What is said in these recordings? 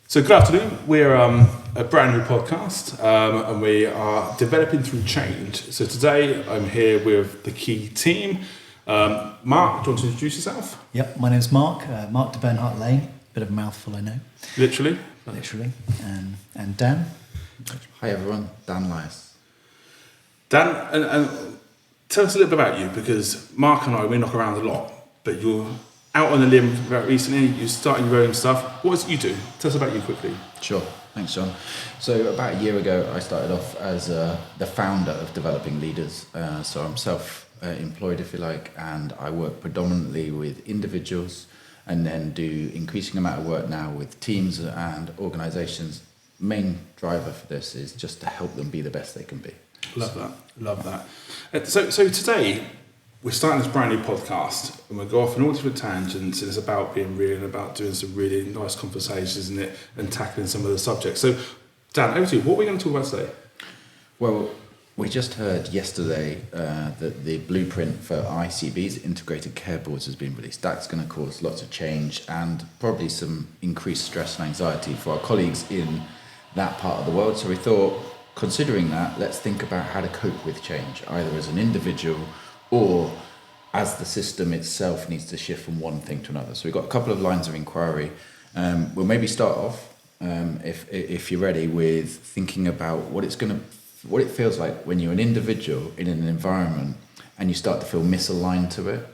So good afternoon. We're a brand new podcast and we are developing through change. So today I'm here with the key team. Mark, do you want to introduce yourself? Yep, my name's Mark, Mark de Bernhardt Lane. Bit of a mouthful, I know. Literally. And Dan. Hi everyone, Dan Lyus. Dan, and tell us a little bit about you, because Mark and I, we knock around a lot, but you're out on a limb very recently, you're starting your own stuff. What is it you do? Tell us about you quickly. Sure, thanks John. So about a year ago I started off as the founder of Developing Leaders. So I'm self-employed if you like, and I work predominantly with individuals and then do increasing amount of work now with teams and organisations. Main driver for this is just to help them be the best they can be. Love that. So today we're starting this brand new podcast and we'll go off on all different tangents, and it's about being real and about doing some really nice conversations, isn't it, and tackling some of the subjects. So Dan, over to you. What are we going to talk about today? Well, we just heard yesterday that the blueprint for ICB's integrated care boards has been released. That's going to cause lots of change and probably some increased stress and anxiety for our colleagues in that part of the world. So we thought, considering that, let's think about how to cope with change, either as an individual or as the system itself needs to shift from one thing to another. So we've got a couple of lines of inquiry. We'll maybe start off, if you're ready, with thinking about what it feels like when you're an individual in an environment and you start to feel misaligned to it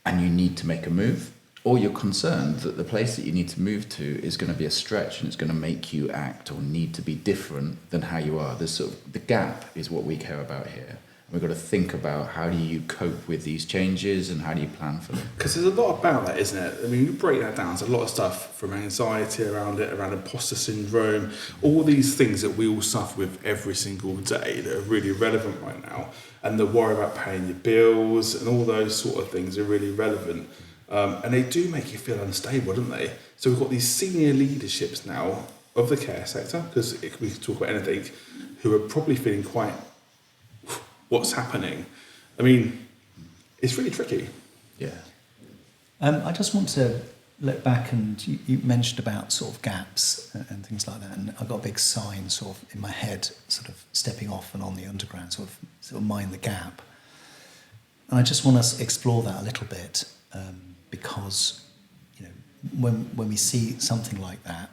and you need to make a move, or you're concerned that the place that you need to move to is going to be a stretch and it's going to make you act or need to be different than how you are. The gap is what we care about here. We've got to think about how do you cope with these changes and how do you plan for them. Because there's a lot about that, isn't it? I mean, you break that down, there's a lot of stuff from anxiety around it, around imposter syndrome, all these things that we all suffer with every single day that are really relevant right now. And the worry about paying your bills and all those sort of things are really relevant. And they do make you feel unstable, don't they? So we've got these senior leaderships now of the care sector, because we can talk about anything, who are probably feeling quite, what's happening? I mean, it's really tricky. Yeah. I just want to look back, and you mentioned about sort of gaps and things like that, and I've got a big sign sort of in my head, sort of stepping off and on the underground, sort of mind the gap. And I just want to explore that a little bit, because when we see something like that,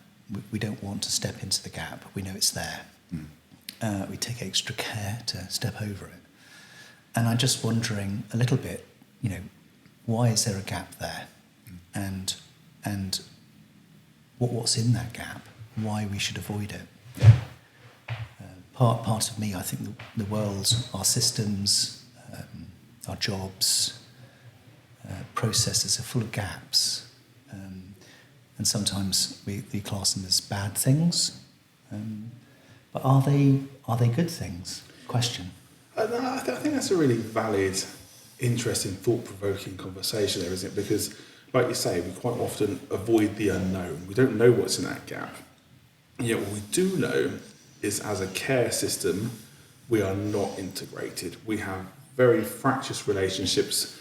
we don't want to step into the gap. We know it's there. We take extra care to step over it. And I'm just wondering a little bit, why is there a gap there? And what's in that gap? Why we should avoid it? Part of me, I think the world, our systems, our jobs, processes are full of gaps. And sometimes we class them as bad things. But are they good things? Question. I think that's a really valid, interesting, thought-provoking conversation there, isn't it? Because, like you say, we quite often avoid the unknown. We don't know what's in that gap. And yet what we do know is, as a care system, we are not integrated. We have very fractious relationships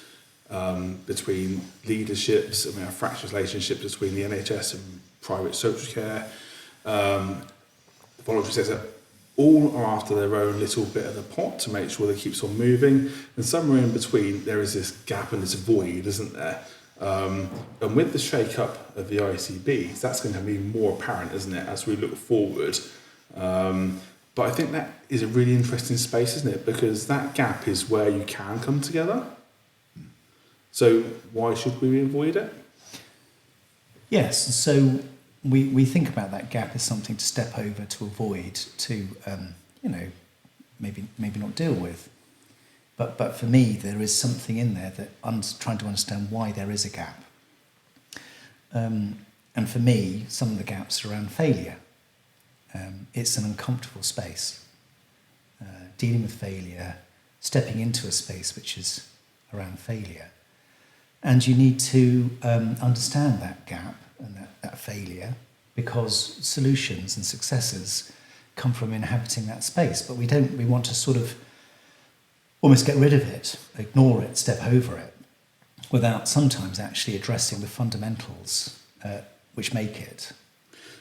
between leaderships, and we have fractious relationships between the NHS and private social care. Voluntary sector, all are after their own little bit of the pot to make sure that it keeps on moving, and somewhere in between there is this gap and this void, isn't there? And with the shake-up of the ICBs, that's going to be more apparent, isn't it, as we look forward. But I think that is a really interesting space, isn't it? Because that gap is where you can come together. So why should we avoid it? Yes, so we think about that gap as something to step over, to avoid, to maybe not deal with. But for me, there is something in there that I'm trying to understand why there is a gap. And for me, some of the gaps are around failure. It's an uncomfortable space. Dealing with failure, stepping into a space which is around failure. And you need to understand that gap and that failure, because solutions and successes come from inhabiting that space. But we want to sort of almost get rid of it, ignore it, step over it, without sometimes actually addressing the fundamentals which make it.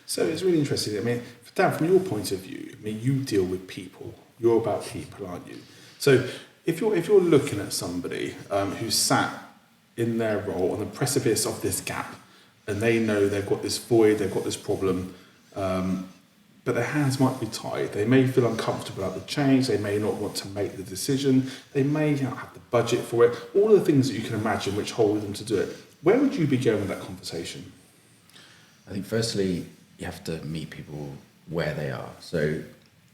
So it's really interesting. I mean, Dan, from your point of view, I mean, you deal with people. You're about people, aren't you? So if you're looking at somebody who's sat in their role on the precipice of this gap, and they know they've got this void, they've got this problem, but their hands might be tied. They may feel uncomfortable about the change. They may not want to make the decision. They may not have the budget for it. All the things that you can imagine which hold them to do it. Where would you be going with that conversation? I think firstly, you have to meet people where they are. So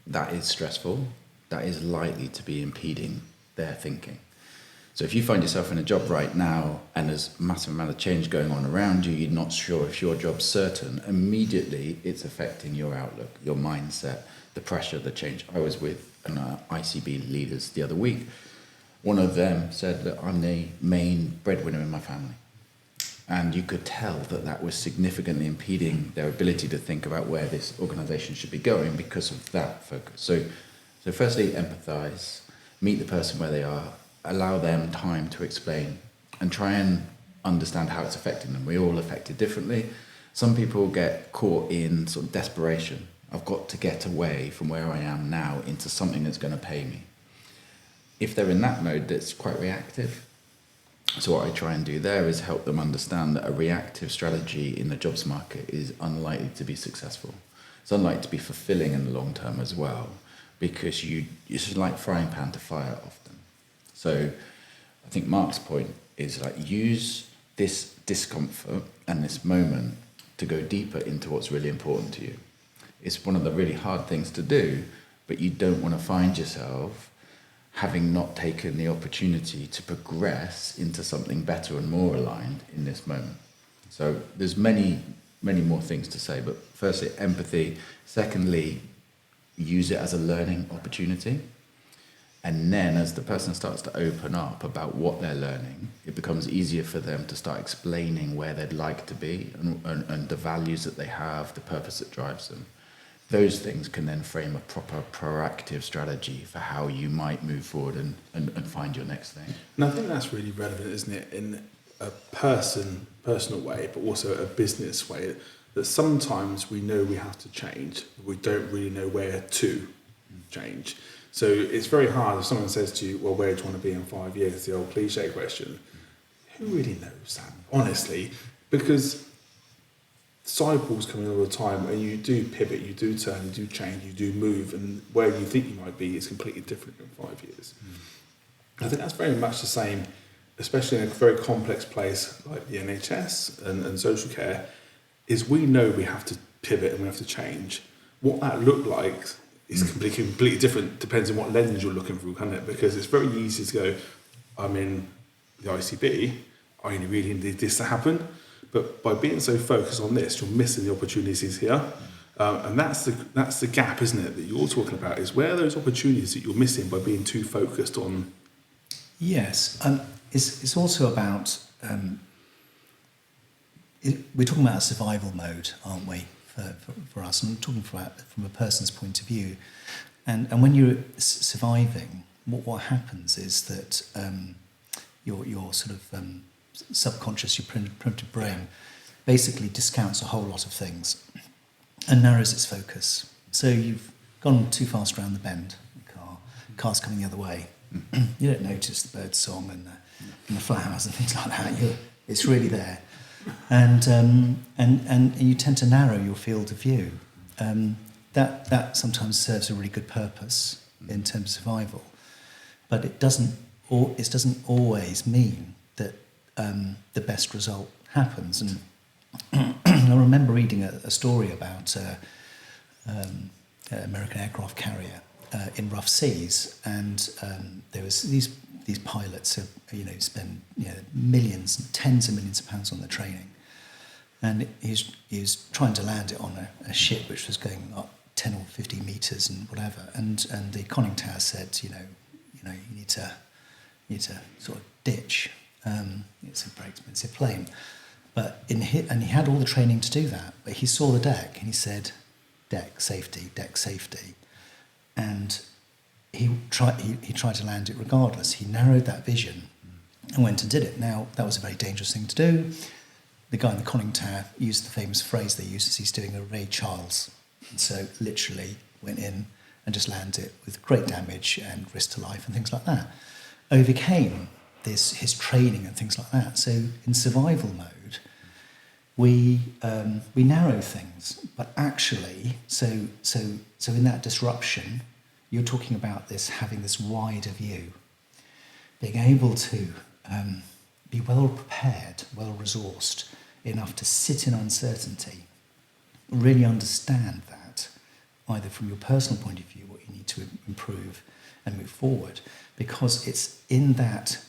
that is stressful. That is likely to be impeding their thinking. So if you find yourself in a job right now and there's a massive amount of change going on around you, you're not sure if your job's certain, immediately it's affecting your outlook, your mindset, the pressure, the change. I was with an ICB leaders the other week. One of them said that I'm the main breadwinner in my family. And you could tell that that was significantly impeding their ability to think about where this organisation should be going because of that focus. So firstly, empathise, meet the person where they are, allow them time to explain and try and understand how it's affecting them. We're all affected differently. Some people get caught in sort of desperation. I've got to get away from where I am now into something that's going to pay me. If they're in that mode, that's quite reactive. So what I try and do there is help them understand that a reactive strategy in the jobs market is unlikely to be successful. It's unlikely to be fulfilling in the long term as well, because it's just like frying pan to fire often. So I think Mark's point is like use this discomfort and this moment to go deeper into what's really important to you. It's one of the really hard things to do, but you don't want to find yourself having not taken the opportunity to progress into something better and more aligned in this moment. So there's many, many more things to say, but firstly, empathy. Secondly, use it as a learning opportunity. And then as the person starts to open up about what they're learning, it becomes easier for them to start explaining where they'd like to be and the values that they have, the purpose that drives them. Those things can then frame a proper proactive strategy for how you might move forward and find your next thing. And I think that's really relevant, isn't it, in a personal way, but also a business way, that sometimes we know we have to change, but we don't really know where to change. So it's very hard if someone says to you, well, where do you want to be in 5 years? The old cliche question. Who really knows that, honestly? Because cycles come in all the time, and you do pivot, you do turn, you do change, you do move, and where you think you might be is completely different in 5 years. I think that's very much the same, especially in a very complex place like the NHS and social care, is we know we have to pivot and we have to change. What that looked like is completely different, depends on what lens you're looking through, can't it? Because it's very easy to go, I'm in the ICB, I only really need this to happen. But by being so focused on this, you're missing the opportunities here. And that's the gap, isn't it, that you're talking about, is where are those opportunities that you're missing by being too focused on? Yes, it's also about, we're talking about a survival mode, aren't we, for us? And I'm talking from a person's point of view. And when you're surviving, what happens is that your sort of subconscious, your primitive brain, basically discounts a whole lot of things and narrows its focus. So you've gone too fast around the bend, car's coming the other way. You don't notice the bird song and the flowers and things like that. It's really there. And you tend to narrow your field of view. That sometimes serves a really good purpose in terms of survival, but it doesn't always mean that the best result happens. And I remember reading a story about an American aircraft carrier in rough seas, and there was these pilots who spend millions, tens of millions of pounds on the training, and he was trying to land it on a ship which was going up 10 or 15 meters and whatever, and the conning tower said, you need to sort of ditch. It's a very expensive plane, and he had all the training to do that. But he saw the deck and he said, deck safety, and he tried to land it regardless. He narrowed that vision and went and did it. Now that was a very dangerous thing to do. the guy in the conning tower used the famous phrase they used as he's doing a Ray Charles. And so literally went in and just landed it with great damage and risk to life and things like that. Overcame his training and things like that. So in survival mode, we narrow things, but actually, so in that disruption, you're talking about having this wider view, being able to be well prepared, well resourced enough to sit in uncertainty, really understand that, either from your personal point of view, what you need to improve and move forward, because it's in that,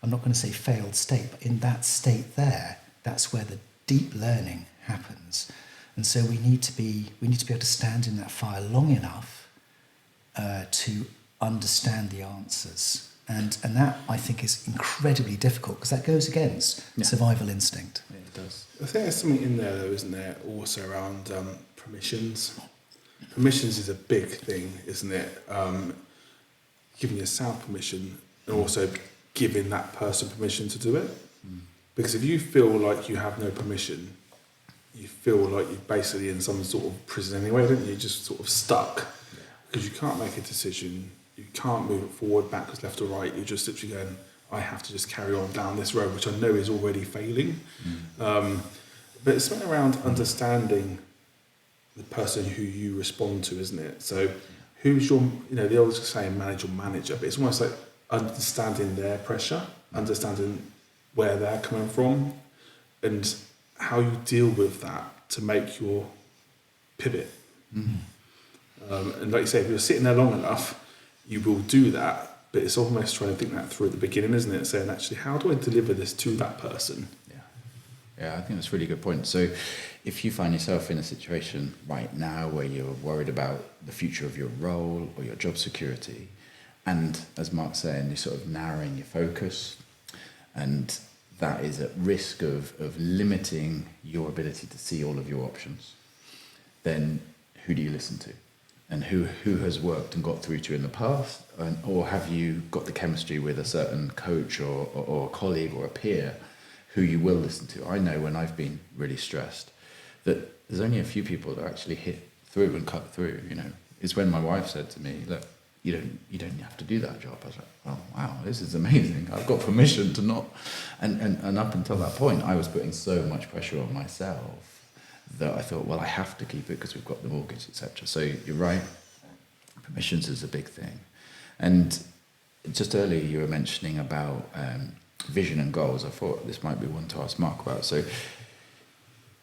I'm not going to say failed state, but in that state there, that's where the deep learning happens. And so we need to be able to stand in that fire long enough to understand the answers. And that, I think, is incredibly difficult, because that goes against survival instinct. Yeah, it does. I think there's something in there, though, isn't there, also around permissions. Permissions is a big thing, isn't it? Giving yourself permission and also giving that person permission to do it. Because if you feel like you have no permission, you feel like you're basically in some sort of prison anyway, don't you? You're just sort of stuck. Because you can't make a decision, you can't move it forward, backwards, left or right. You're just literally going, I have to just carry on down this road, which I know is already failing. But it's something around understanding the person who you respond to, isn't it? So who's your, the old saying, manage your manager, but it's almost like understanding their pressure, understanding where they're coming from, and how you deal with that to make your pivot. And like you say, if you're sitting there long enough, you will do that, but it's almost trying to think that through at the beginning, isn't it? Saying, actually, how do I deliver this to that person? Yeah, I think that's a really good point. So if you find yourself in a situation right now where you're worried about the future of your role or your job security, and as Mark's saying, you're sort of narrowing your focus, and that is at risk of limiting your ability to see all of your options, then who do you listen to? And who has worked and got through to you in the past? Or have you got the chemistry with a certain coach or a colleague or a peer who you will listen to? I know when I've been really stressed that there's only a few people that actually hit through and cut through. It's when my wife said to me, look, you don't have to do that job. I was like, oh wow, this is amazing. I've got permission to not. And up until that point, I was putting so much pressure on myself that I thought, well, I have to keep it because we've got the mortgage, etc. So you're right, permissions is a big thing. And just earlier you were mentioning about vision and goals. I thought this might be one to ask Mark about. So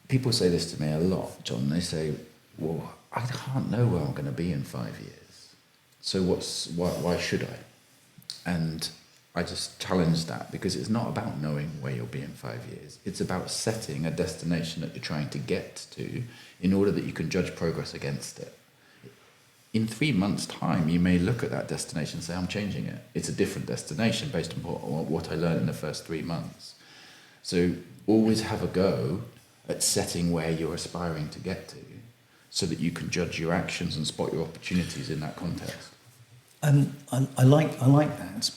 people say this to me a lot, John. They say, well, I can't know where I'm going to be in 5 years. So why should I? And I just challenge that, because it's not about knowing where you'll be in 5 years. It's about setting a destination that you're trying to get to in order that you can judge progress against it. In 3 months' time, you may look at that destination and say, I'm changing it. It's a different destination based on what I learned in the first 3 months. So always have a go at setting where you're aspiring to get to so that you can judge your actions and spot your opportunities in that context. I like that,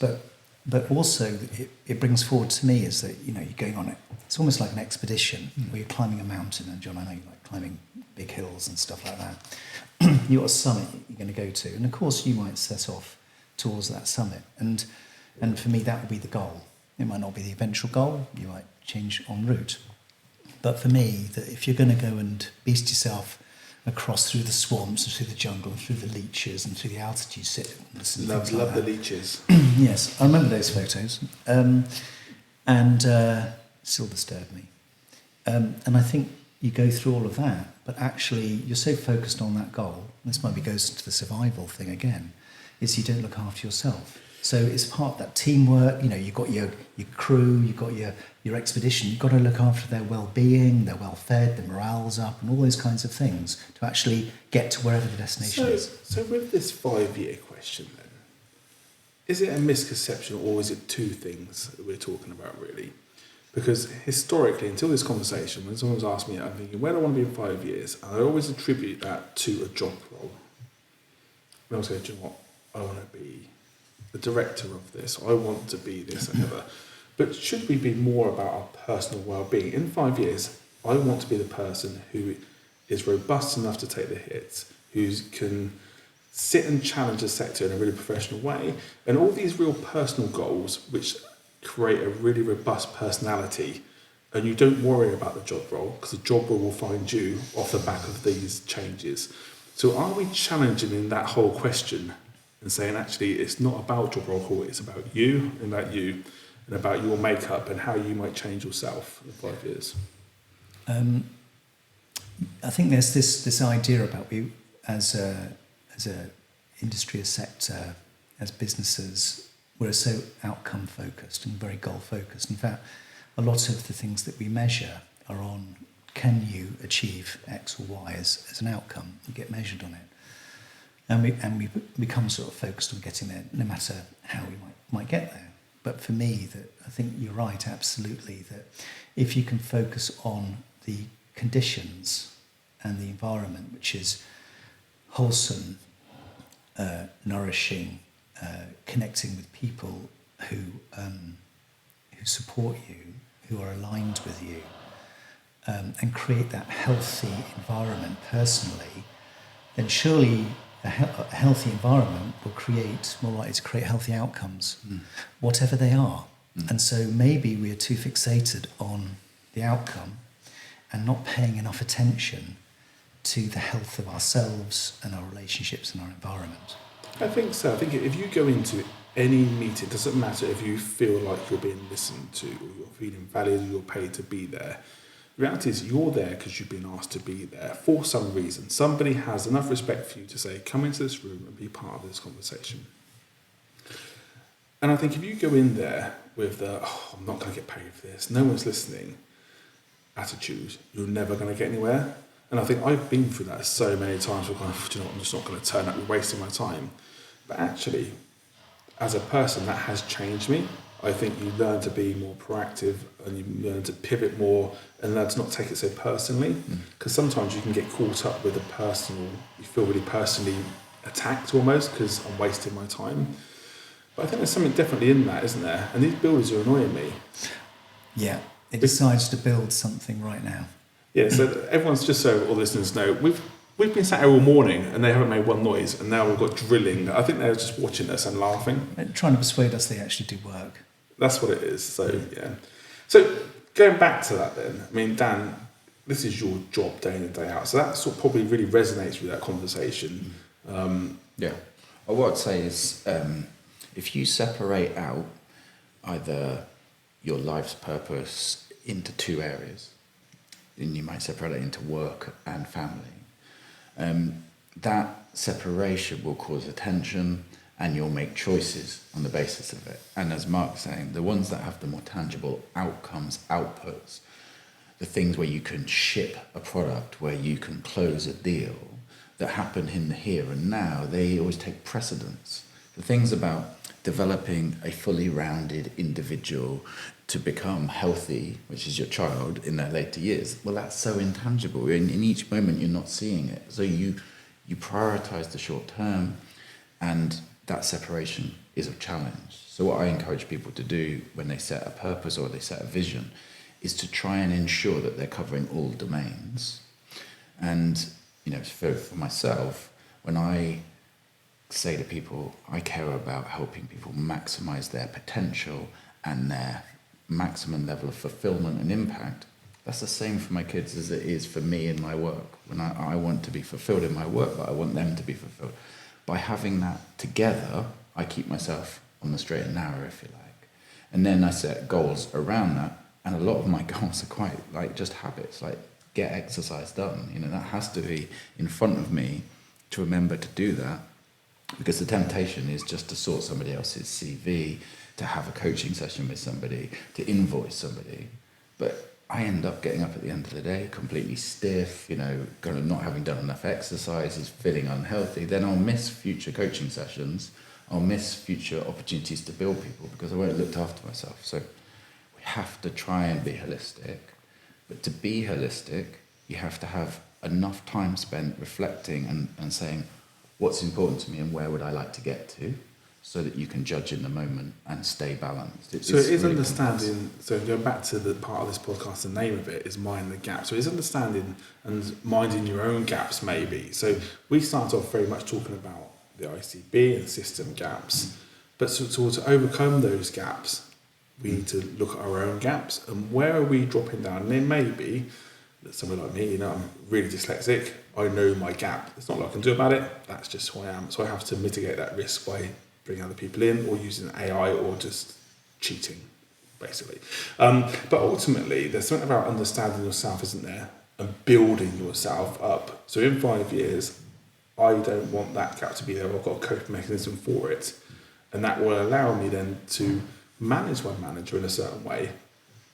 but also it brings forward to me is that you're going on it. It's almost like an expedition where you're climbing a mountain, and John, I know you like climbing big hills and stuff like that. You've got a summit you're going to go to, and of course you might set off towards that summit, and for me that would be the goal. It might not be the eventual goal. You might change en route, but for me, that if you're going to go and beast yourself across through the swamps and through the jungle and through the leeches and through the altitude sickness and things like Love that. the leeches. Yes, I remember those photos, and still disturb me. And I think you go through all of that, but actually you're so focused on that goal. And this maybe goes to the survival thing again. Is you don't look after yourself. So it's part of that teamwork. You've got your crew, you've got your expedition. You've got to look after their well-being, they're well-fed, their morale's up, and all those kinds of things to actually get to wherever the destination is. So with this 5-year question then, is it a misconception or is it two things that we're talking about really? Because historically, until this conversation, when someone's asked me, I'm thinking, where do I want to be in 5 years? And I always attribute that to a job role. And I always go, do you know what? I want to be the director of this. I want to be this. Whatever. But should we be more about our personal well-being? In 5 years, I want to be the person who is robust enough to take the hits, who can sit and challenge the sector in a really professional way, and all these real personal goals which create a really robust personality, and you don't worry about the job role because the job role will find you off the back of these changes. So are we challenging in that whole question and saying actually it's not about job role, it's about you and about your makeup and how you might change yourself in 5 years? I think there's this idea about we as a industry, a sector, as businesses, we're so outcome focused and very goal focused. In fact, a lot of the things that we measure are on, can you achieve X or Y as an outcome? You get measured on it, and we become sort of focused on getting there, no matter how we might get there. But for me, that I think you're right, absolutely, that if you can focus on the conditions and the environment, which is wholesome, nourishing, connecting with people who support you, who are aligned with you, and create that healthy environment personally, then surely a healthy environment will create, more likely to create healthy outcomes, whatever they are. And so maybe we are too fixated on the outcome and not paying enough attention to the health of ourselves and our relationships and our environment. I think so. I think if you go into any meeting, it doesn't matter if you feel like you're being listened to or you're feeling valued or you're paid to be there. The reality is you're there because you've been asked to be there for some reason. Somebody has enough respect for you to say, come into this room and be part of this conversation. And I think if you go in there with the, I'm not going to get paid for this, no one's listening attitude, you're never going to get anywhere. And I think I've been through that so many times. We're going, do you know what, I'm just not going to turn up, you're wasting my time. But actually, as a person, that has changed me. I think you learn to be more proactive and you learn to pivot more and learn to not take it so personally. Because sometimes you can get caught up with a personal, you feel really personally attacked almost because I'm wasting my time. But I think there's something definitely in that, isn't there? And these builders are annoying me. Yeah, it decides to build something right now. Yeah, so everyone's, just so all listeners know, we've been sat here all morning and they haven't made one noise, and now we've got drilling. I think they're just watching us and laughing. They're trying to persuade us they actually do work. That's what it is. So, yeah. So, going back to that then, I mean, Dan, this is your job day in and day out. So that sort of probably really resonates with that conversation. Yeah. Well, what I'd say is if you separate out either your life's purpose into two areas, then you might separate it into work and family. That separation will cause attention and you'll make choices on the basis of it. And as Mark's saying, the ones that have the more tangible outcomes, outputs, the things where you can ship a product, where you can close a deal, that happen in the here and now, they always take precedence. The things about developing a fully rounded individual to become healthy, which is your child, in their later years, well, that's so intangible. In each moment, you're not seeing it. So you prioritize the short term, and that separation is a challenge. So what I encourage people to do when they set a purpose or they set a vision is to try and ensure that they're covering all domains. And, you know, for myself, when I say to people, I care about helping people maximize their potential and their maximum level of fulfillment and impact, that's the same for my kids as it is for me in my work. When I want to be fulfilled in my work, but I want them to be fulfilled. By having that together, I keep myself on the straight and narrow, if you like. And then I set goals around that, and a lot of my goals are quite like just habits, like get exercise done. You know, that has to be in front of me to remember to do that, because the temptation is just to sort somebody else's CV, to have a coaching session with somebody, to invoice somebody. But I end up getting up at the end of the day completely stiff, you know, kind of not having done enough exercises, feeling unhealthy. Then I'll miss future coaching sessions. I'll miss future opportunities to build people because I won't have looked after myself. So we have to try and be holistic. But to be holistic, you have to have enough time spent reflecting and saying, what's important to me and where would I like to get to? so that you can judge in the moment and stay balanced. So it is really understanding, so going back to the part of this podcast, the name of it is Mind the Gap. So it's understanding and minding your own gaps maybe. So we started off very much talking about the ICB and system gaps, but to overcome those gaps, we need to look at our own gaps and where are we dropping down. And it may be that someone like me, I'm really dyslexic, I know my gap, there's not a lot I can do about it, that's just who I am. So I have to mitigate that risk by bringing other people in or using AI or just cheating, basically. But ultimately, there's something about understanding yourself, isn't there? And building yourself up. So in 5 years, I don't want that gap to be there. I've got a coping mechanism for it. And that will allow me then to manage my manager in a certain way,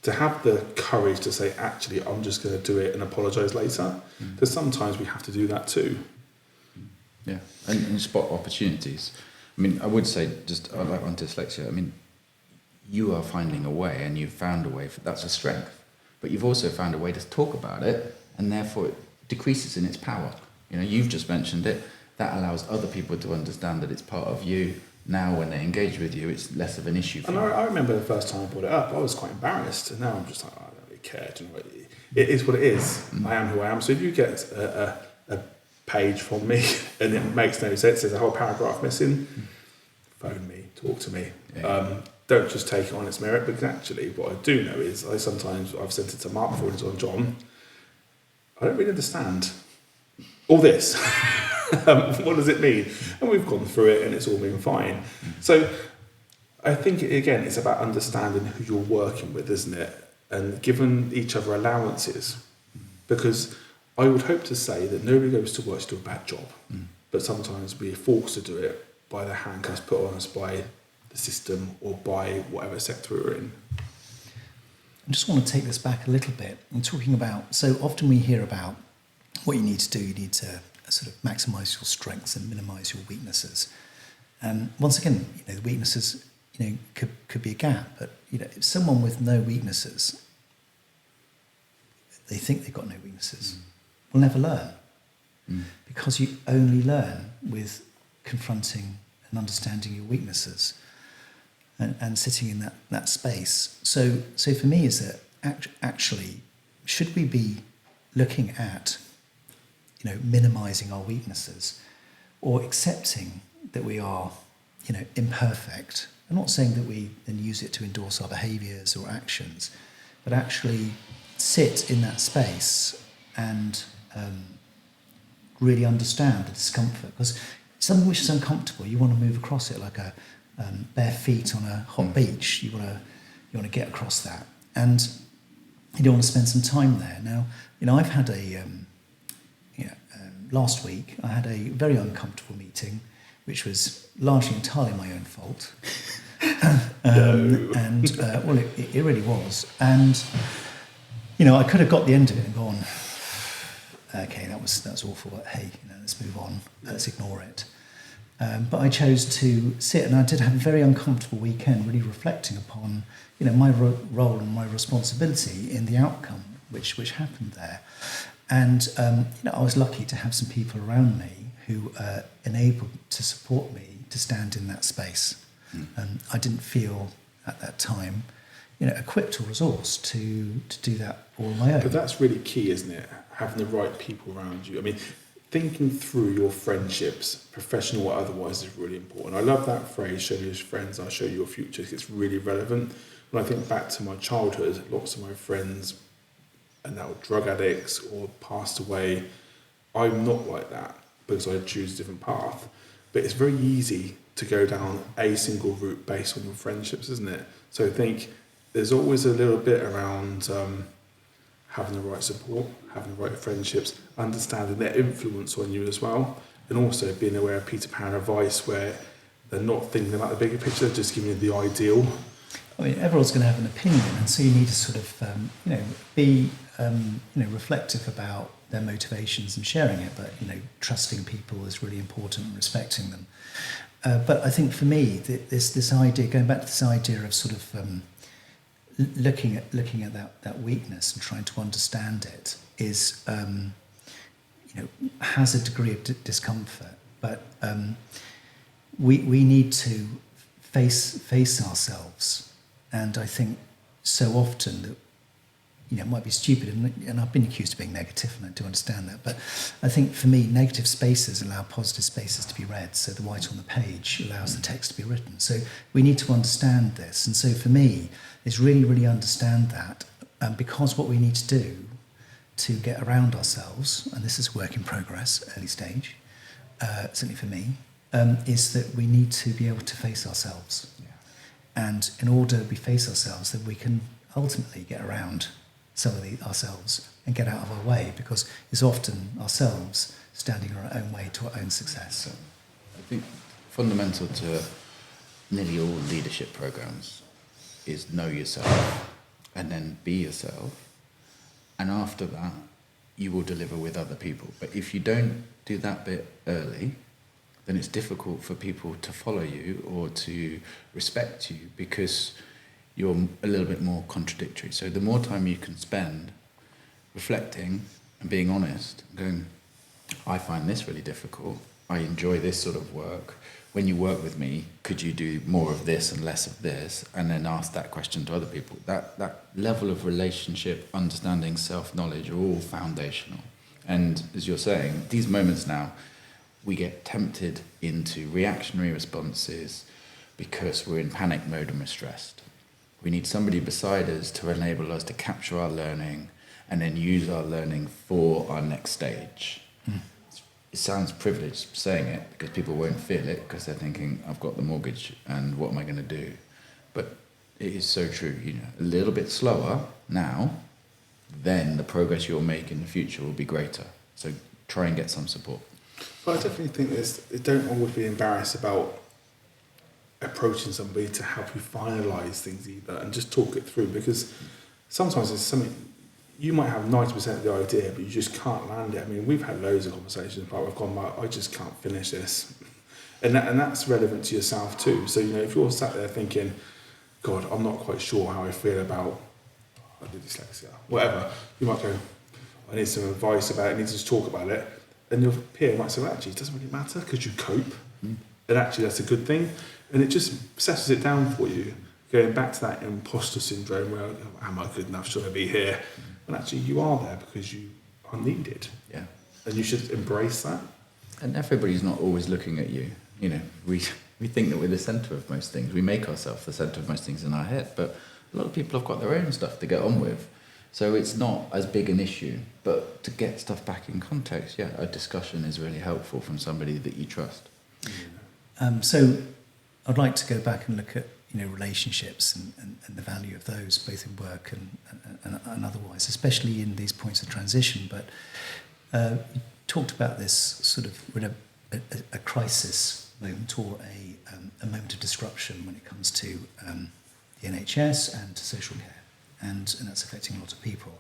to have the courage to say, actually, I'm just going to do it and apologise later. Because sometimes we have to do that too. Yeah, and spot opportunities. I mean, I would say, just like on dyslexia, I mean, you are finding a way and you've found a way, that's a strength. But you've also found a way to talk about it and therefore it decreases in its power. You've just mentioned it. That allows other people to understand that it's part of you. Now when they engage with you, it's less of an issue for you. you. I remember the first time I brought it up, I was quite embarrassed. And now I'm just like, I don't really care. Do you know what? It is what it is. I am who I am. So if you get a page from me and it makes no sense, there's a whole paragraph missing, phone me, talk to me. Yeah. Don't just take it on its merit, because actually what I do know is I've sent it to Mark before it's on John, I don't really understand all this. What does it mean? And we've gone through it and it's all been fine. So I think, again, it's about understanding who you're working with, isn't it? And giving each other allowances, because I would hope to say that nobody goes to work to do a bad job, but sometimes we're forced to do it by the handcuffs put on us by the system or by whatever sector we're in. I just want to take this back a little bit. I'm talking about, so often we hear about what you need to do. You need to sort of maximise your strengths and minimise your weaknesses. And once again, the weaknesses, could be a gap. But if someone with no weaknesses, they think they've got no weaknesses, will never learn, because you only learn with confronting and understanding your weaknesses. And sitting in that space. So for me, is that actually, should we be looking at, minimising our weaknesses, or accepting that we are, imperfect? I'm not saying that we then use it to endorse our behaviours or actions, but actually sit in that space and really understand the discomfort. Because something which is uncomfortable, you want to move across it like a bare feet on a hot beach. You want to get across that, and you don't want to spend some time there. Now, I've had last week I had a very uncomfortable meeting, which was largely entirely my own fault, and it really was. And I could have got the end of it and gone, okay, that's awful, but hey, let's move on, let's ignore it. But I chose to sit, and I did have a very uncomfortable weekend, really reflecting upon, my role and my responsibility in the outcome which happened there. And I was lucky to have some people around me who enabled to support me to stand in that space. I didn't feel at that time, equipped or resourced to do that all on my own. But that's really key, isn't it? Having the right people around you. I mean, thinking through your friendships, professional or otherwise, is really important. I love that phrase, show you your friends, I'll show you your future. It's really relevant. When I think back to my childhood, lots of my friends are now drug addicts or passed away. I'm not like that because I choose a different path. But it's very easy to go down a single route based on your friendships, isn't it? So I think there's always a little bit around having the right support, having the right friendships, understanding their influence on you as well, and also being aware of Peter Pan advice where they're not thinking about the bigger picture, they're just giving you the ideal. I mean, everyone's going to have an opinion, and so you need to sort of, be, reflective about their motivations and sharing it. But trusting people is really important, and respecting them. But I think for me, this idea, going back to this idea of sort of looking at that weakness and trying to understand it is, has a degree of discomfort. But we need to face ourselves, and I think so often that, you know, it might be stupid, and I've been accused of being negative, and I do understand that, but I think for me, negative spaces allow positive spaces to be read, so the white on the page allows the text to be written. So we need to understand this, and so for me, is really understand that, because what we need to do to get around ourselves, and this is a work in progress, early stage, certainly for me, is that we need to be able to face ourselves. Yeah. And in order we face ourselves, then we can ultimately get around some of ourselves and get out of our way, because it's often ourselves standing in our own way to our own success. So I think fundamental to nearly all leadership programs is know yourself and then be yourself. And after that, you will deliver with other people. But if you don't do that bit early, then it's difficult for people to follow you or to respect you, because you're a little bit more contradictory. So the more time you can spend reflecting and being honest, and going, I find this really difficult, I enjoy this sort of work. When you work with me, could you do more of this and less of this? And then ask that question to other people. That level of relationship, understanding, self-knowledge are all foundational. And as you're saying, these moments now, we get tempted into reactionary responses because we're in panic mode and we're stressed. We need somebody beside us to enable us to capture our learning and then use our learning for our next stage. Mm. It sounds privileged saying it because people won't feel it because they're thinking, I've got the mortgage and what am I going to do? But it is so true. You know, a little bit slower now, then the progress you'll make in the future will be greater. So try and get some support. But I definitely think don't always be embarrassed about approaching somebody to help you finalise things either, and just talk it through, because sometimes it's something you might have 90% of the idea, but you just can't land it. I mean, we've had loads of conversations about we've gone, I just can't finish this, and that's relevant to yourself too. So, you know, if you're sat there thinking, God, I'm not quite sure how I feel about the dyslexia, whatever, you might go, I need some advice about it, I need to just talk about it, and your peer might say, well, actually, it doesn't really matter because you cope, and actually that's a good thing. And it just settles it down for you, going back to that imposter syndrome where, am I good enough, should I be here? And actually you are there because you are needed. Yeah. And you should embrace that. And everybody's not always looking at you. You know, we think that we're the centre of most things. We make ourselves the centre of most things in our head, but a lot of people have got their own stuff to get on with. So it's not as big an issue. But to get stuff back in context, yeah, a discussion is really helpful from somebody that you trust. So I'd like to go back and look at, you know, relationships and the value of those, both in work and otherwise, especially in these points of transition. But you talked about this sort of, we're in a crisis moment, or a moment of disruption when it comes to the NHS and to social care, and that's affecting a lot of people.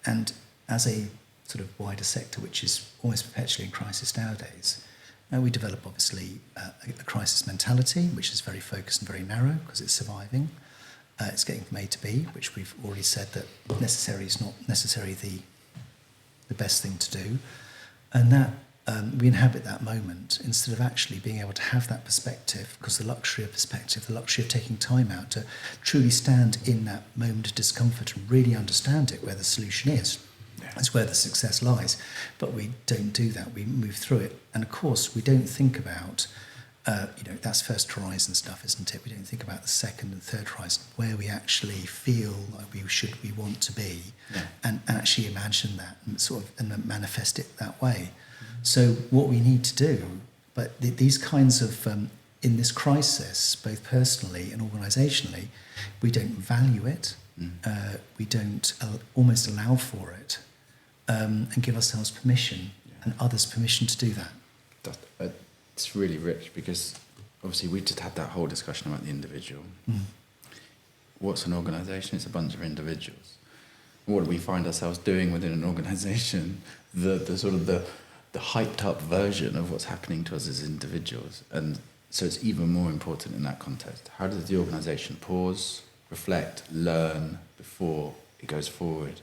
And as a sort of wider sector, which is almost perpetually in crisis nowadays, we develop, obviously, a crisis mentality, which is very focused and very narrow because it's surviving. It's getting from A to B, which we've already said that necessary is not necessarily the best thing to do. And that we inhabit that moment instead of actually being able to have that perspective, because the luxury of perspective, the luxury of taking time out to truly stand in that moment of discomfort and really understand it, where the solution is. That's where the success lies. But we don't do that. We move through it. And of course, we don't think about, that's first horizon stuff, isn't it? We don't think about the second and third horizon, where we actually feel like we want to be, and actually imagine that and manifest it that way. So what we need to do, but these kinds of, in this crisis, both personally and organisationally, we don't value it. We don't almost allow for it. And give ourselves permission and others permission to do that. It's really rich, because obviously we've just had that whole discussion about the individual. What's an organisation? It's a bunch of individuals. What do we find ourselves doing within an organisation? The sort of the hyped up version of what's happening to us as individuals. And so it's even more important in that context. How does the organisation pause, reflect, learn before it goes forward?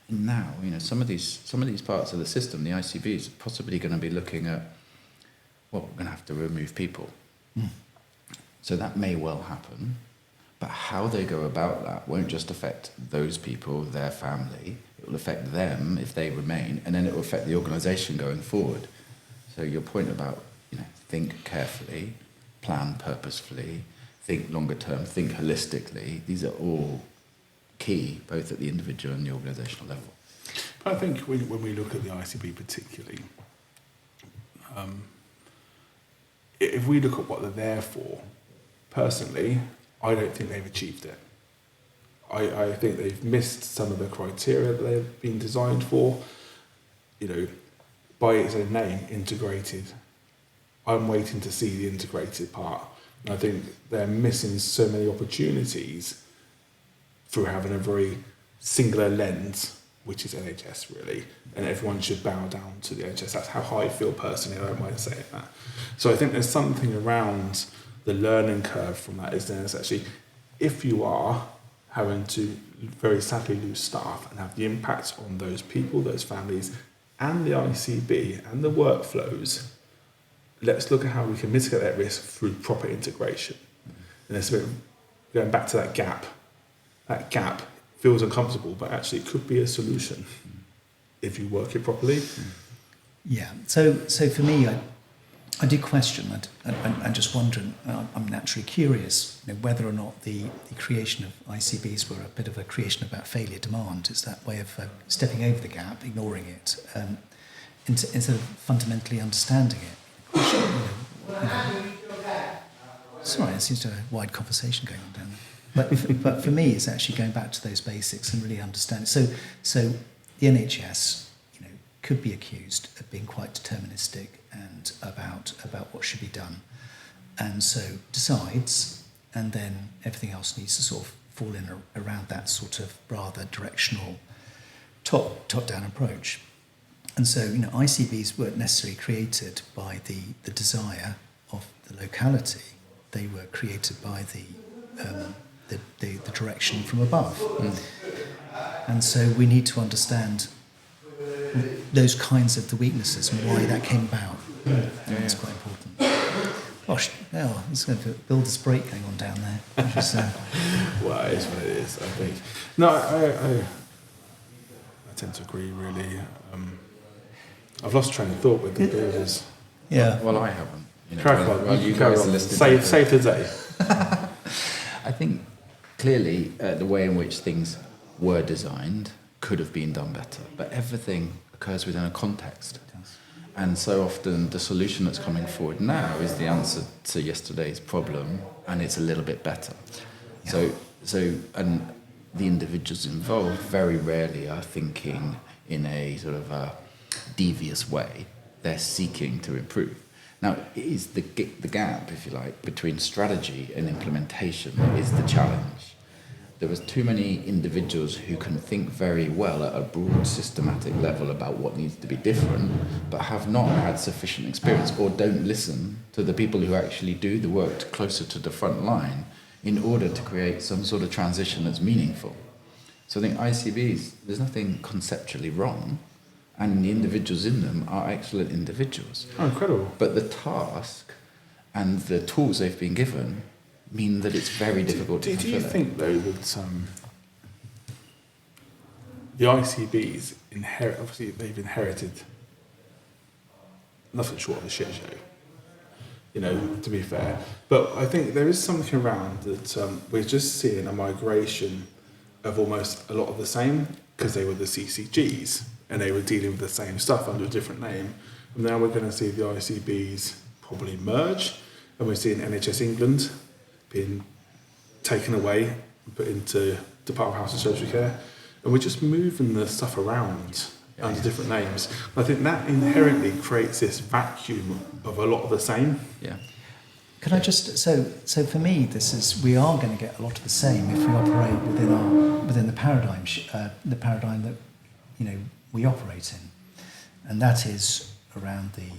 And now, you know, some of these parts of the system, the ICBs, are possibly going to be looking at, well, we're going to have to remove people. So that may well happen, but how they go about that won't just affect those people, their family. It will affect them if they remain, and then it will affect the organisation going forward. So your point about, think carefully, plan purposefully, think longer term, think holistically, these are all key, both at the individual and the organisational level. But I think when we look at the ICB particularly, if we look at what they're there for, personally, I don't think they've achieved it. I think they've missed some of the criteria that they've been designed for. By its own name, integrated. I'm waiting to see the integrated part. And I think they're missing so many opportunities through having a very singular lens, which is NHS really, and everyone should bow down to the NHS. That's how I feel personally. I don't mind saying that. So I think there's something around the learning curve from that. Is there's actually, if you are having to very sadly lose staff and have the impact on those people, those families, and the ICB and the workflows, let's look at how we can mitigate that risk through proper integration. And it's a bit going back to that gap. That gap feels uncomfortable, but actually it could be a solution if you work it properly. Yeah. So for me, I did question. I'm just wondering. I'm naturally curious, whether or not the creation of ICBs were a bit of a creation about failure demand. It's that way of stepping over the gap, ignoring it, instead of fundamentally understanding it. Sorry, there seems to be a wide conversation going on down there. But for me, it's actually going back to those basics and really understanding. So the NHS, could be accused of being quite deterministic and about what should be done, and so decides, and then everything else needs to sort of fall in around that sort of rather directional top-down approach. And so, ICBs weren't necessarily created by the desire of the locality. They were created by the direction from above. And so we need to understand those kinds of the weaknesses and why that came about. That's quite important. Gosh, there's going to be a builder's break going on down there. Which is, well, it is what it is, I think. No, I tend to agree, really. I've lost train of thought with the builders. Yeah. Well, I haven't. Crack on. You guys are listening. Save today. I think clearly the way in which things were designed could have been done better, but everything occurs within a context. And so often the solution that's coming forward now is the answer to yesterday's problem, and it's a little bit better. Yeah. So and the individuals involved very rarely are thinking in a sort of a devious way. They're seeking to improve. Now, it is the gap, if you like, between strategy and implementation is the challenge. There was too many individuals who can think very well at a broad systematic level about what needs to be different, but have not had sufficient experience or don't listen to the people who actually do the work closer to the front line in order to create some sort of transition that's meaningful. So I think ICBs, there's nothing conceptually wrong, and the individuals in them are excellent individuals. Oh, incredible. But the task and the tools they've been given mean that it's very difficult to fulfill. Do you think, though, that the ICBs obviously they've inherited nothing short of a shit show, to be fair. But I think there is something around that we're just seeing a migration of almost a lot of the same, because they were the CCGs and they were dealing with the same stuff under a different name. And now we're going to see the ICBs probably merge, and we're seeing NHS England being taken away and put into Department of Health and Social Care, and we're just moving the stuff around under different names. I think that inherently creates this vacuum of a lot of the same. Yeah. Can I just so for me, we are going to get a lot of the same if we operate within the paradigm that we operate in, and that is around the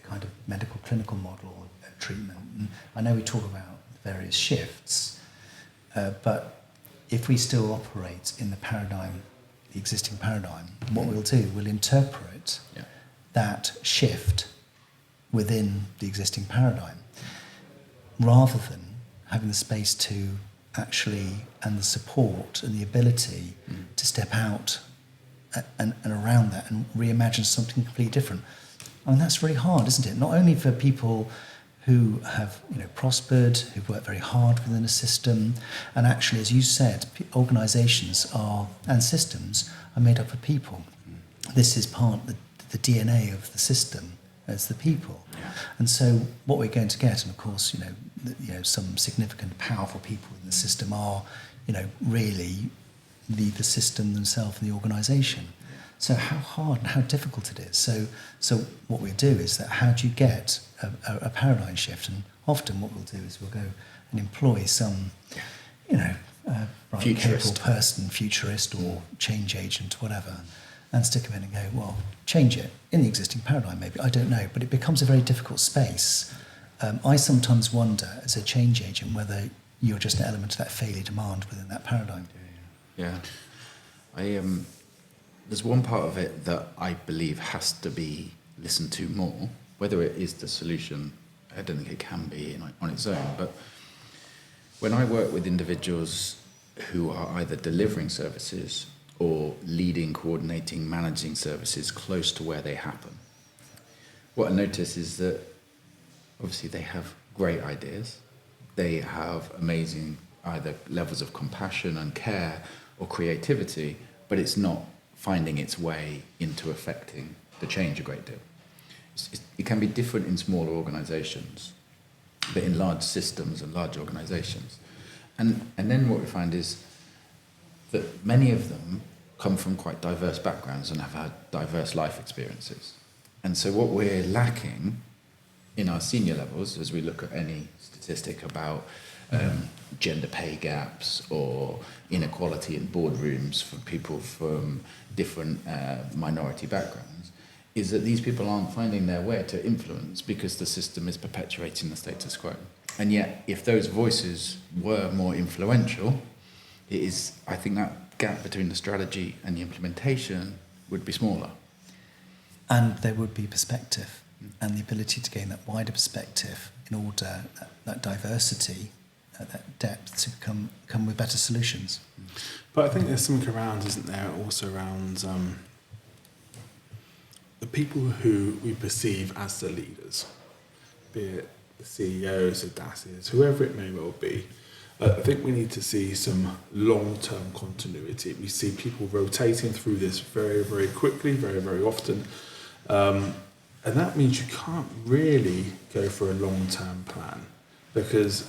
kind of medical clinical model of treatment. And I know we talk about various shifts, but if we still operate in the existing paradigm, what we'll do, we'll interpret that shift within the existing paradigm, rather than having the space to actually, and the support and the ability to step out and around that and reimagine something completely different. I mean, that's really hard, isn't it? Not only for people who have, prospered, who've worked very hard within a system, and actually, as you said, organisations and systems are made up of people. This is part of the DNA of the system as the people. Yeah. And so what we're going to get, and of course, some significant, powerful people in the system are, really the system themselves and the organisation. So how hard and how difficult it is. So what we do is that how do you get a paradigm shift? And often what we'll do is we'll go and employ some, capable person, futurist or change agent, whatever, and stick them in and go, well, change it in the existing paradigm maybe, I don't know, but it becomes a very difficult space. I sometimes wonder as a change agent whether you're just an element of that failure demand within that paradigm. Yeah. There's one part of it that I believe has to be listened to more. Whether it is the solution, I don't think it can be on its own. But when I work with individuals who are either delivering services or leading, coordinating, managing services close to where they happen, what I notice is that obviously they have great ideas. They have amazing either levels of compassion and care or creativity, but it's not finding its way into affecting the change a great deal. It can be different in smaller organisations, but in large systems and large organisations. And then what we find is that many of them come from quite diverse backgrounds and have had diverse life experiences. And so what we're lacking in our senior levels, as we look at any statistic about gender pay gaps or inequality in boardrooms for people from different minority backgrounds, is that these people aren't finding their way to influence because the system is perpetuating the status quo. And yet, if those voices were more influential, I think that gap between the strategy and the implementation would be smaller. And there would be perspective and the ability to gain that wider perspective in order that diversity, that depth to come with better solutions. But I think there's something around, isn't there, also around the people who we perceive as the leaders, be it the CEOs, the DASs, whoever it may well be. I think we need to see some long-term continuity. We see people rotating through this very, very quickly, very, very often. And that means you can't really go for a long-term plan, because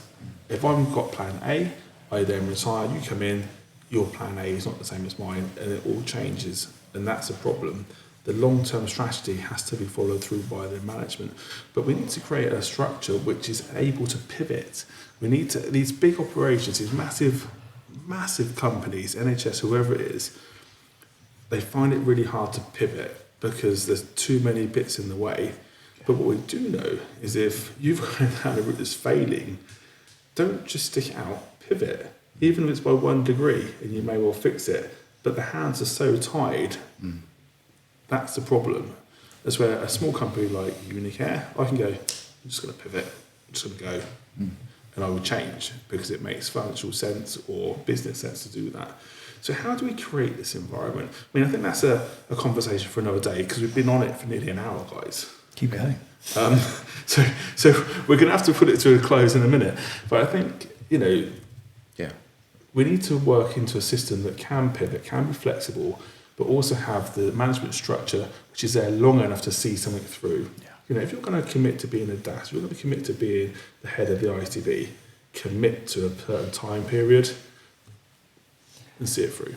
if I've got plan A, I then retire, you come in, your plan A is not the same as mine, and it all changes, and that's a problem. The long-term strategy has to be followed through by the management, but we need to create a structure which is able to pivot. We need to, these big operations, these massive companies, NHS, whoever it is, they find it really hard to pivot because there's too many bits in the way. But what we do know is if you've got down a route that's failing, don't just stick it out, pivot. Even if it's by 1 degree, and you may well fix it, but the hands are so tied, that's the problem. That's where a small company like Unicare, I can go, I'm just going to pivot, I'm just going to go, and I will change because it makes financial sense or business sense to do that. So how do we create this environment? I mean, I think that's a conversation for another day because we've been on it for nearly an hour, guys. Keep going. So we're going to have to put it to a close in a minute. But I think, we need to work into a system that can pivot, can be flexible, but also have the management structure which is there long enough to see something through. Yeah. If you're going to commit to being a DAS, you're going to commit to being the head of the ICB, commit to a certain time period and see it through.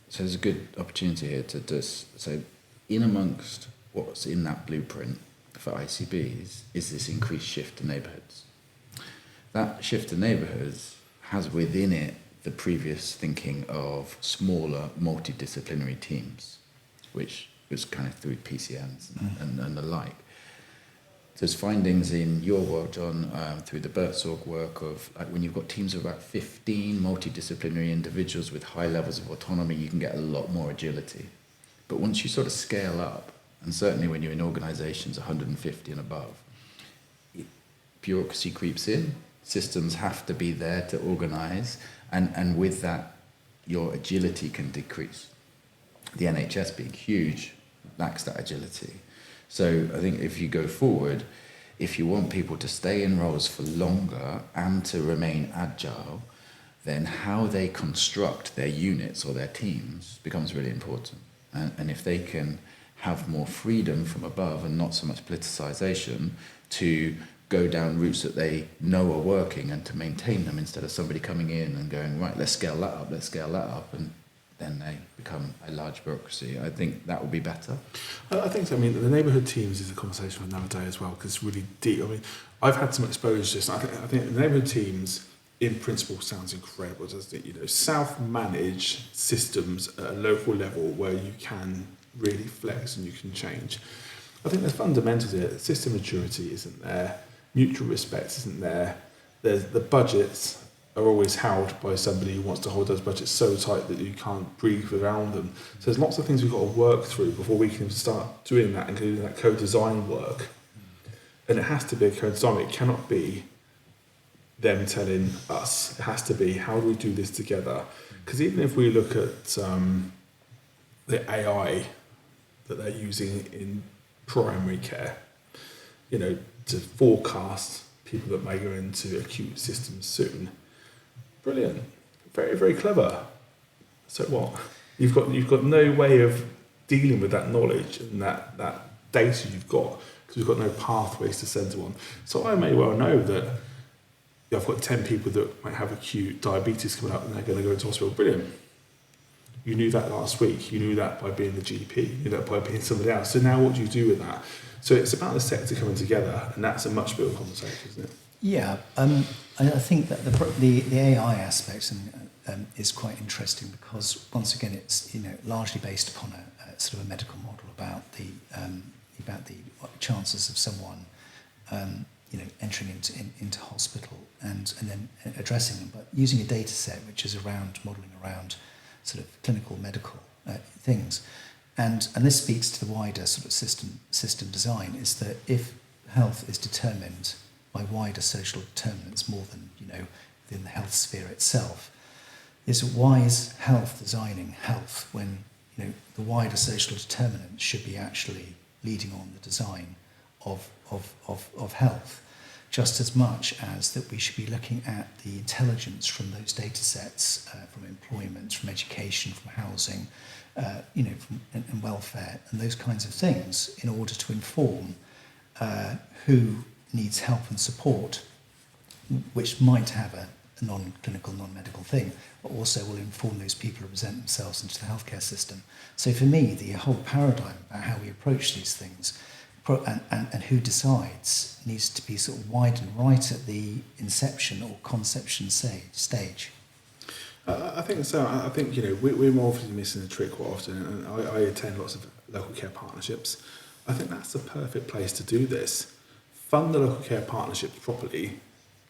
So there's a good opportunity here to just say, in amongst what's in that blueprint for ICBs is this increased shift to neighbourhoods. That shift to neighbourhoods has within it the previous thinking of smaller multidisciplinary teams, which was kind of through PCNs and the like. There's findings in your work, John, through the Bertsorg work of when you've got teams of about 15 multidisciplinary individuals with high levels of autonomy, you can get a lot more agility. But once you sort of scale up And certainly when you're in organisations 150 and above, bureaucracy creeps in, systems have to be there to organise, and with that, your agility can decrease. The NHS being huge lacks that agility. So I think if you go forward, if you want people to stay in roles for longer and to remain agile, then how they construct their units or their teams becomes really important. And if they can have more freedom from above and not so much politicisation to go down routes that they know are working and to maintain them, instead of somebody coming in and going, right, let's scale that up, and then they become a large bureaucracy. I think that would be better. I think so. I mean, the neighbourhood teams is a conversation for another day as well, because it's really deep. I mean, I've had some exposure to this. I think the neighbourhood teams, in principle, sounds incredible, doesn't it? You know, self-managed systems at a local level where you can really flex and you can change. I think the fundamentals here, system maturity isn't there, mutual respect isn't there. There's the budgets are always held by somebody who wants to hold those budgets so tight that you can't breathe around them. So there's lots of things we've got to work through before we can start doing that, including that co-design work. And it has to be a co-design. It cannot be them telling us. It has to be, how do we do this together? Because even if we look at the AI that they're using in primary care, you know, to forecast people that may go into acute systems soon. Brilliant. Very, very clever. So what? You've got no way of dealing with that knowledge and that data you've got, because we've got no pathways to send to one. So I may well know that I've got 10 people that might have acute diabetes coming up and they're going to go into hospital. Brilliant. You knew that last week. You knew that by being the GP. You knew that by being somebody else. So now what do you do with that? So it's about the sector coming together, and that's a much bigger conversation, isn't it? Yeah, I think that the AI aspect is quite interesting, because once again it's largely based upon a sort of a medical model about the chances of someone entering into hospital and then addressing them, but using a data set which is modelling around sort of clinical medical things, and this speaks to the wider sort of system design, is that if health is determined by wider social determinants more than within the health sphere itself, is why is health designing health when the wider social determinants should be actually leading on the design of health, just as much as that we should be looking at the intelligence from those data sets, from employment, from education, from housing, and welfare, and those kinds of things, in order to inform who needs help and support, which might have a non-clinical, non-medical thing, but also will inform those people who present themselves into the healthcare system. So for me, the whole paradigm about how we approach these things and who decides needs to be sort of widened right at the inception or conception stage. I think so. I think we're more often missing the trick quite often, and I attend lots of local care partnerships. I think that's the perfect place to do this. Fund the local care partnerships properly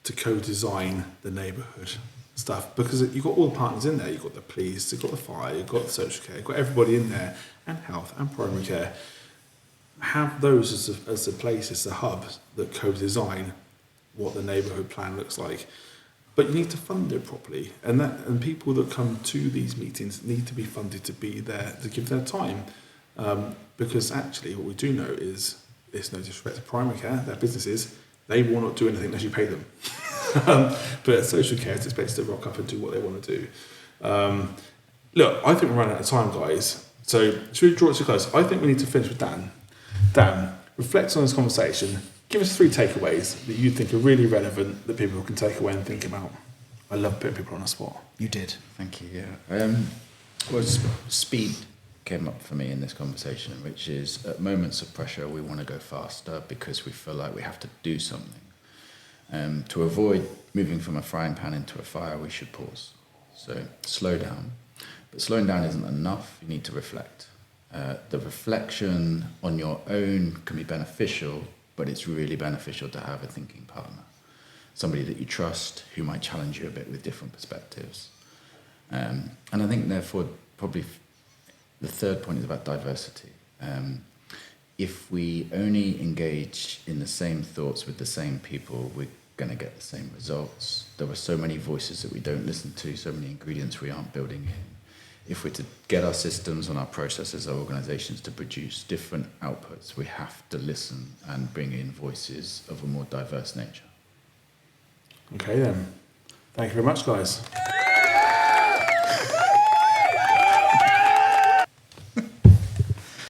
to co-design the neighbourhood stuff, because you've got all the partners in there. You've got the police, you've got the fire, you've got the social care, you've got everybody in there, and health and primary care. Have those as a place, as the hub that co-design what the neighbourhood plan looks like. But you need to fund it properly, and people that come to these meetings need to be funded to be there, to give their time, because actually what we do know is, it's no disrespect to primary care, their businesses, they will not do anything unless you pay them. But social care is expected to rock up and do what they want to do. Look, I think we're running out of time, guys. So should we draw it to a close? I think we need to finish with Dan. Dan, reflect on this conversation. Give us 3 takeaways that you think are really relevant that people can take away and think about. I love putting people on the spot. You did. Thank you, yeah. Well, speed came up for me in this conversation, which is at moments of pressure, we want to go faster because we feel like we have to do something. To avoid moving from a frying pan into a fire, we should pause. So slow down. But slowing down isn't enough. You need to reflect. The reflection on your own can be beneficial, but it's really beneficial to have a thinking partner, somebody that you trust who might challenge you a bit with different perspectives. And I think, therefore, probably the third point is about diversity. if we only engage in the same thoughts with the same people, we're going to get the same results. There are so many voices that we don't listen to, so many ingredients we aren't building in. If we're to get our systems and our processes, our organisations to produce different outputs, we have to listen and bring in voices of a more diverse nature. Okay then. Thank you very much, guys.